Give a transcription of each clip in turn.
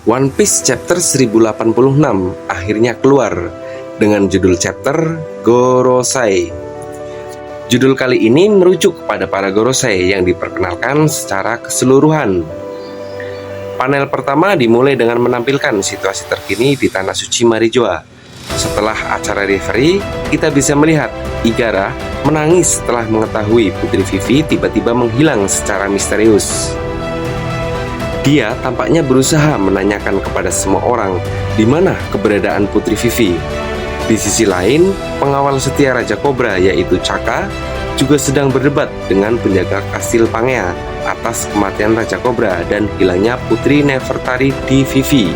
One Piece chapter 1086 akhirnya keluar dengan judul chapter Gorosei. Judul kali ini merujuk kepada para Gorosei yang diperkenalkan secara keseluruhan. Panel pertama dimulai dengan menampilkan situasi terkini di Tanah Suci Marijoa. Setelah acara referee, kita bisa melihat Igara menangis setelah mengetahui Putri Vivi tiba-tiba menghilang secara misterius. Dia tampaknya berusaha menanyakan kepada semua orang di mana keberadaan Putri Vivi. Di sisi lain, pengawal setia Raja Cobra yaitu Chaka juga sedang berdebat dengan penjaga kastil Pangea atas kematian Raja Cobra dan hilangnya Putri Nefertari di Vivi.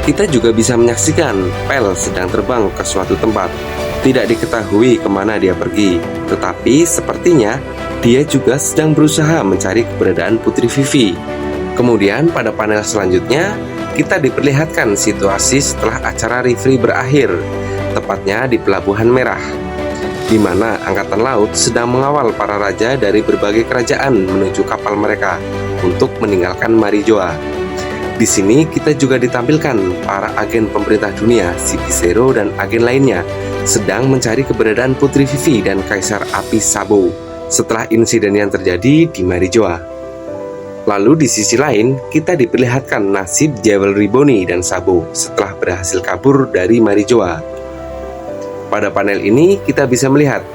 Kita juga bisa menyaksikan Pel sedang terbang ke suatu tempat. Tidak diketahui kemana dia pergi, tetapi sepertinya dia juga sedang berusaha mencari keberadaan Putri Vivi. Kemudian pada panel selanjutnya, kita diperlihatkan situasi setelah acara referee berakhir, tepatnya di Pelabuhan Merah, di mana Angkatan Laut sedang mengawal para raja dari berbagai kerajaan menuju kapal mereka untuk meninggalkan Marijoa. Di sini kita juga ditampilkan para agen pemerintah dunia, CP0 dan agen lainnya sedang mencari keberadaan Putri Vivi dan Kaisar Api Sabo setelah insiden yang terjadi di Marijoa. Lalu di sisi lain, kita diperlihatkan nasib Jewel Riboni dan Sabo setelah berhasil kabur dari Marijoa. Pada panel ini, kita bisa melihat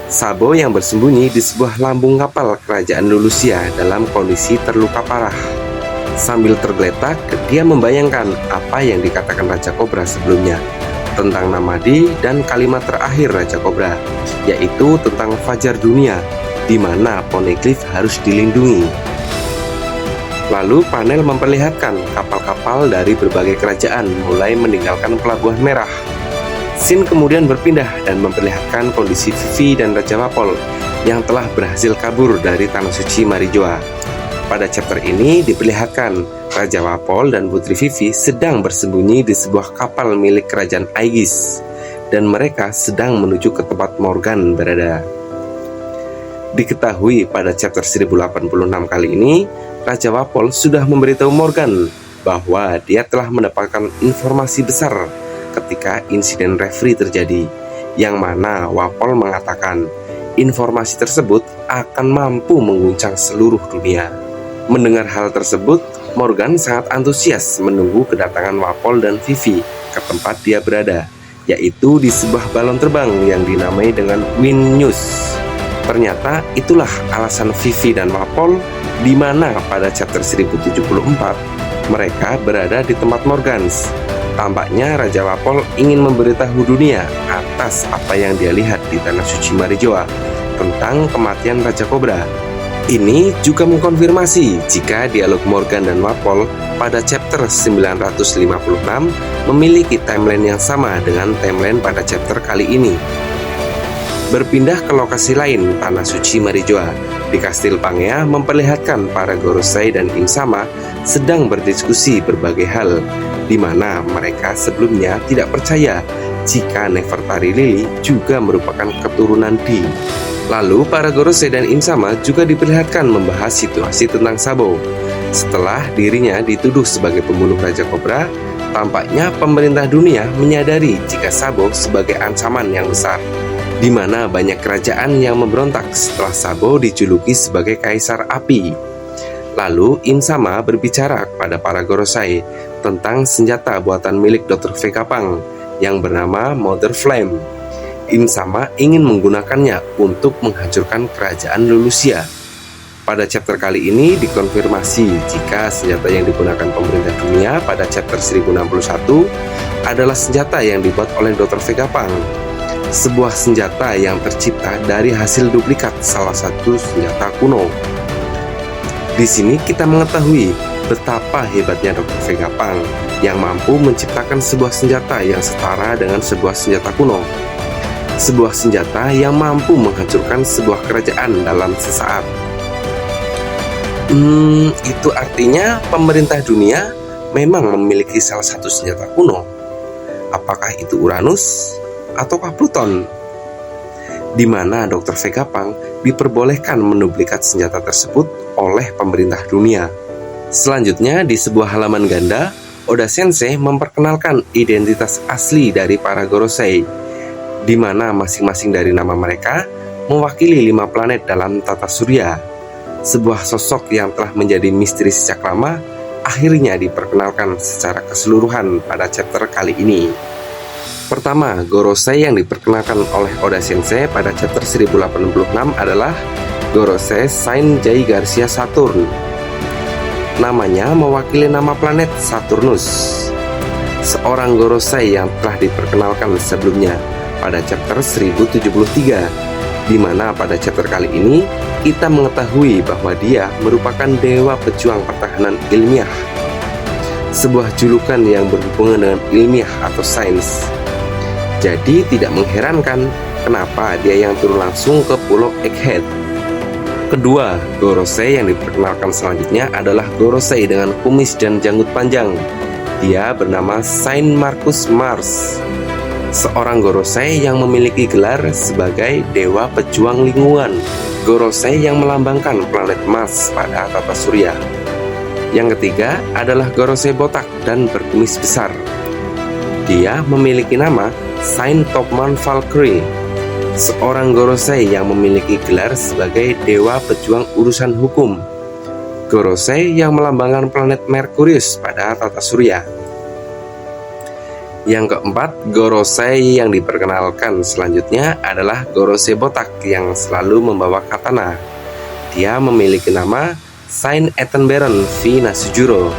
Sabo yang bersembunyi di sebuah lambung kapal kerajaan Lulusia dalam kondisi terluka parah. Sambil tergeletak, dia membayangkan apa yang dikatakan Raja Cobra sebelumnya tentang Namadi dan kalimat terakhir Raja Cobra, yaitu tentang Fajar Dunia, di mana Poneglyph harus dilindungi. Lalu panel memperlihatkan kapal-kapal dari berbagai kerajaan mulai meninggalkan Pelabuhan Merah. Scene kemudian berpindah dan memperlihatkan kondisi Vivi dan Raja Wapol yang telah berhasil kabur dari Tanah Suci Marijoa. Pada chapter ini diperlihatkan Raja Wapol dan Putri Vivi sedang bersembunyi di sebuah kapal milik Kerajaan Aegis dan mereka sedang menuju ke tempat Morgan berada. Diketahui pada chapter 1086 kali ini, Raja Wapol sudah memberitahu Morgan bahwa dia telah mendapatkan informasi besar ketika insiden referee terjadi, yang mana Wapol mengatakan informasi tersebut akan mampu mengguncang seluruh dunia. Mendengar hal tersebut, Morgan sangat antusias menunggu kedatangan Wapol dan Vivi ke tempat dia berada, yaitu di sebuah balon terbang yang dinamai dengan Wind News. Ternyata itulah alasan Vivi dan Wapol di mana pada chapter 1074 mereka berada di tempat Morgans. Tampaknya Raja Wapol ingin memberitahu dunia atas apa yang dia lihat di Tanah Suci Marijoa tentang kematian Raja Cobra. Ini juga mengkonfirmasi jika dialog Morgan dan Wapol pada chapter 956 memiliki timeline yang sama dengan timeline pada chapter kali ini. Berpindah ke lokasi lain, Tanah Suci Marijoa, di Kastil Pangea memperlihatkan para Gorosei dan Imsama sedang berdiskusi berbagai hal, di mana mereka sebelumnya tidak percaya jika Nefertari Lily juga merupakan keturunan Di. Lalu para Gorosei dan Imsama juga diperlihatkan membahas situasi tentang Sabo. Setelah dirinya dituduh sebagai pembunuh Raja Cobra, tampaknya pemerintah dunia menyadari jika Sabo sebagai ancaman yang besar, di mana banyak kerajaan yang memberontak setelah Sabo dijuluki sebagai Kaisar Api. Lalu Imsama berbicara kepada para Gorosei tentang senjata buatan milik Dr. Vegapunk yang bernama Mother Flame. Imsama ingin menggunakannya untuk menghancurkan kerajaan Lulusia. Pada chapter kali ini dikonfirmasi jika senjata yang digunakan pemerintah dunia pada chapter 1061 adalah senjata yang dibuat oleh Dr. Vegapunk, sebuah senjata yang tercipta dari hasil duplikat salah satu senjata kuno. Di sini kita mengetahui betapa hebatnya Dr. Vegapunk yang mampu menciptakan sebuah senjata yang setara dengan sebuah senjata kuno. Sebuah senjata yang mampu menghancurkan sebuah kerajaan dalam sesaat. Itu artinya pemerintah dunia memang memiliki salah satu senjata kuno. Apakah itu Uranus ataukah Pluton? Di mana Dr. Vegapunk diperbolehkan menduplikat senjata tersebut oleh pemerintah dunia. Selanjutnya di sebuah halaman ganda, Oda Sensei memperkenalkan identitas asli dari para Gorosei, di mana masing-masing dari nama mereka mewakili 5 planet dalam tata surya. Sebuah sosok yang telah menjadi misteri sejak lama akhirnya diperkenalkan secara keseluruhan pada chapter kali ini. Pertama, Gorosei yang diperkenalkan oleh Oda Sensei pada chapter 1086 adalah Gorosei Saint Jai Garcia Saturn. Namanya mewakili nama planet Saturnus, seorang Gorosei yang telah diperkenalkan sebelumnya pada chapter 1073, di mana pada chapter kali ini kita mengetahui bahwa dia merupakan dewa pejuang pertahanan ilmiah, sebuah julukan yang berhubungan dengan ilmiah atau sains. Jadi tidak mengherankan kenapa dia yang turun langsung ke Pulau Egghead. Kedua, Gorosei yang diperkenalkan selanjutnya adalah Gorosei dengan kumis dan janggut panjang. Dia bernama Saint Marcus Mars, seorang Gorosei yang memiliki gelar sebagai Dewa Pejuang Lingkungan. Gorosei yang melambangkan planet Mars pada tata surya. Yang ketiga adalah Gorosei botak dan berkumis besar. Dia memiliki nama Saint Topman Valkyrie, seorang Gorosei yang memiliki gelar sebagai Dewa Pejuang Urusan Hukum. Gorosei yang melambangkan planet Merkurius pada tata surya. Yang keempat, Gorosei yang diperkenalkan selanjutnya adalah Gorosei botak yang selalu membawa katana. Dia memiliki nama Saint Ethan Baron V Nasujuro,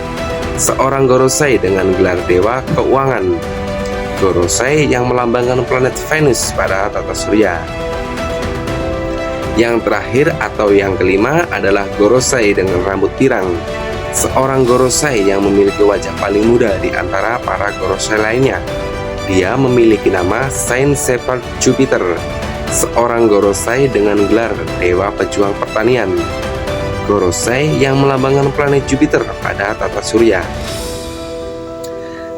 seorang Gorosei dengan gelar Dewa Keuangan. Gorosei yang melambangkan planet Venus pada tata surya. Yang terakhir atau yang kelima adalah Gorosei dengan rambut pirang, seorang Gorosei yang memiliki wajah paling muda di antara para Gorosei lainnya. Dia memiliki nama Saint Shepherd Jupiter, seorang Gorosei dengan gelar Dewa Pejuang Pertanian. Gorosei yang melambangkan planet Jupiter pada tata surya.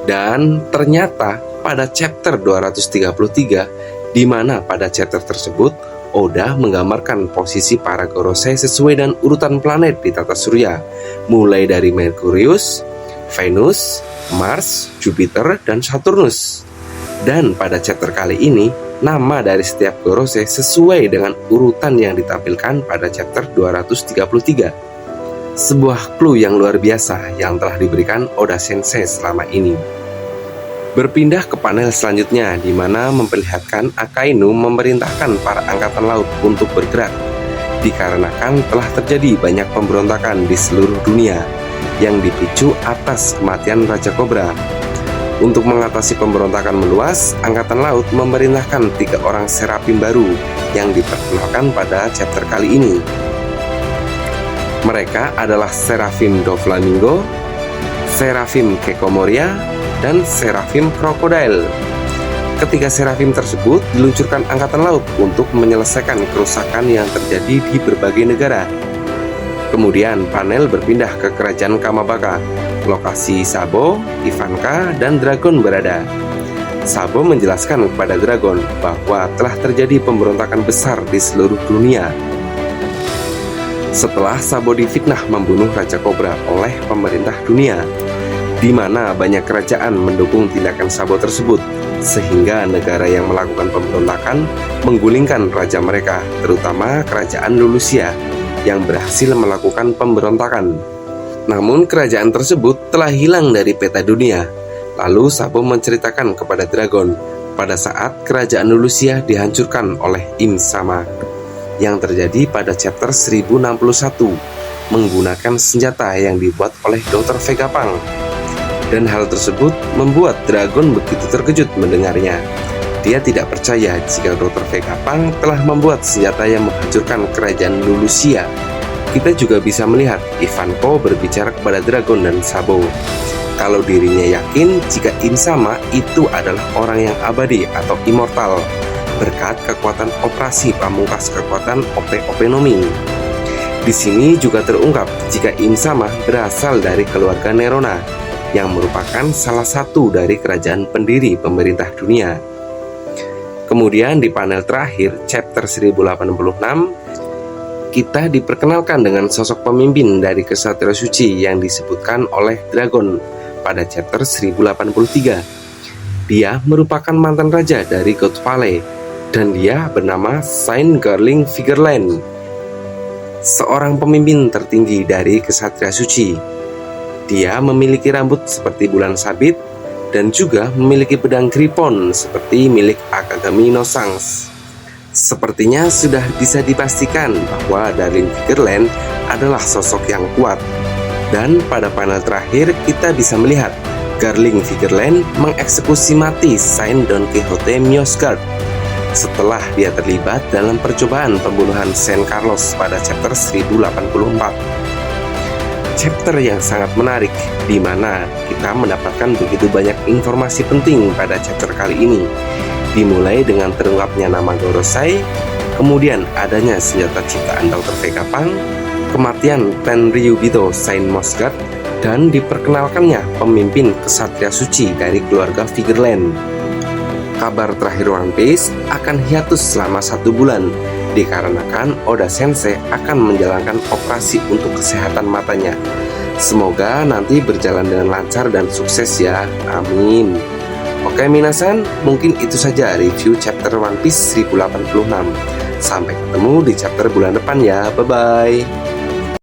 Dan ternyata pada chapter 233, di mana pada chapter tersebut Oda menggambarkan posisi para Gorosei sesuai dengan urutan planet di tata surya, mulai dari Merkurius, Venus, Mars, Jupiter, dan Saturnus. Dan pada chapter kali ini, nama dari setiap Gorosei sesuai dengan urutan yang ditampilkan pada chapter 233. Sebuah clue yang luar biasa yang telah diberikan Oda Sensei selama ini. Berpindah ke panel selanjutnya, di mana memperlihatkan Akainu memerintahkan para angkatan laut untuk bergerak, dikarenakan telah terjadi banyak pemberontakan di seluruh dunia yang dipicu atas kematian Raja Kobra. Untuk mengatasi pemberontakan meluas, angkatan laut memerintahkan 3 orang serafim baru yang diperkenalkan pada chapter kali ini. Mereka adalah Serafim Doflamingo, Serafim Kekomoria, dan Serafim Crocodile. Ketiga serafim tersebut diluncurkan angkatan laut untuk menyelesaikan kerusakan yang terjadi di berbagai negara. Kemudian panel berpindah ke kerajaan Kamabaka, lokasi Sabo, Ivanka, dan Dragon berada. Sabo menjelaskan kepada Dragon bahwa telah terjadi pemberontakan besar di seluruh dunia. Setelah Sabo difitnah membunuh Raja Kobra oleh pemerintah dunia, di mana banyak kerajaan mendukung tindakan Sabo tersebut, sehingga negara yang melakukan pemberontakan menggulingkan raja mereka, terutama kerajaan Lulusia yang berhasil melakukan pemberontakan. Namun kerajaan tersebut telah hilang dari peta dunia. Lalu Sabo menceritakan kepada Dragon pada saat kerajaan Lulusia dihancurkan oleh Im Sama, yang terjadi pada chapter 1061 menggunakan senjata yang dibuat oleh Dr. Vegapunk. Dan hal tersebut membuat Dragon begitu terkejut mendengarnya. Dia tidak percaya jika Dr. Vegapunk telah membuat senjata yang menghancurkan kerajaan Lulusia. Kita juga bisa melihat Ivanko berbicara kepada Dragon dan Sabo kalau dirinya yakin jika Im Sama itu adalah orang yang abadi atau immortal berkat kekuatan operasi pamungkas kekuatan Ope-Ope-no-Mi. Di sini juga terungkap jika Im Sama berasal dari keluarga Nerona, yang merupakan salah satu dari kerajaan pendiri pemerintah dunia. Kemudian di panel terakhir, chapter 1086, kita diperkenalkan dengan sosok pemimpin dari Kesatria Suci yang disebutkan oleh Dragon pada chapter 1083. Dia merupakan mantan raja dari God Valley, dan dia bernama Saint Garling Vigeland, seorang pemimpin tertinggi dari Ksatria Suci. Dia memiliki rambut seperti bulan sabit dan juga memiliki pedang Gripon seperti milik Akagami no Sangs. Sepertinya sudah bisa dipastikan bahwa Darling Vigeland adalah sosok yang kuat. Dan pada panel terakhir kita bisa melihat Garling Vigeland mengeksekusi mati Saint Don Quixote Miosgard setelah dia terlibat dalam percobaan pembunuhan Saint Carlos pada chapter 1084. Chapter yang sangat menarik, di mana kita mendapatkan begitu banyak informasi penting pada chapter kali ini. Dimulai dengan terungkapnya nama Gorosei, kemudian adanya senjata ciptaan Dr. Vegapunk, kematian Tenryubito Saint Mosgard, dan diperkenalkannya pemimpin Ksatria Suci dari keluarga Vigeland. Kabar terakhir One Piece akan hiatus selama 1 bulan, dikarenakan Oda Sensei akan menjalankan operasi untuk kesehatan matanya. Semoga nanti berjalan dengan lancar dan sukses ya, amin. Oke minasan, mungkin itu saja review chapter One Piece 1086. Sampai ketemu di chapter bulan depan ya, bye-bye.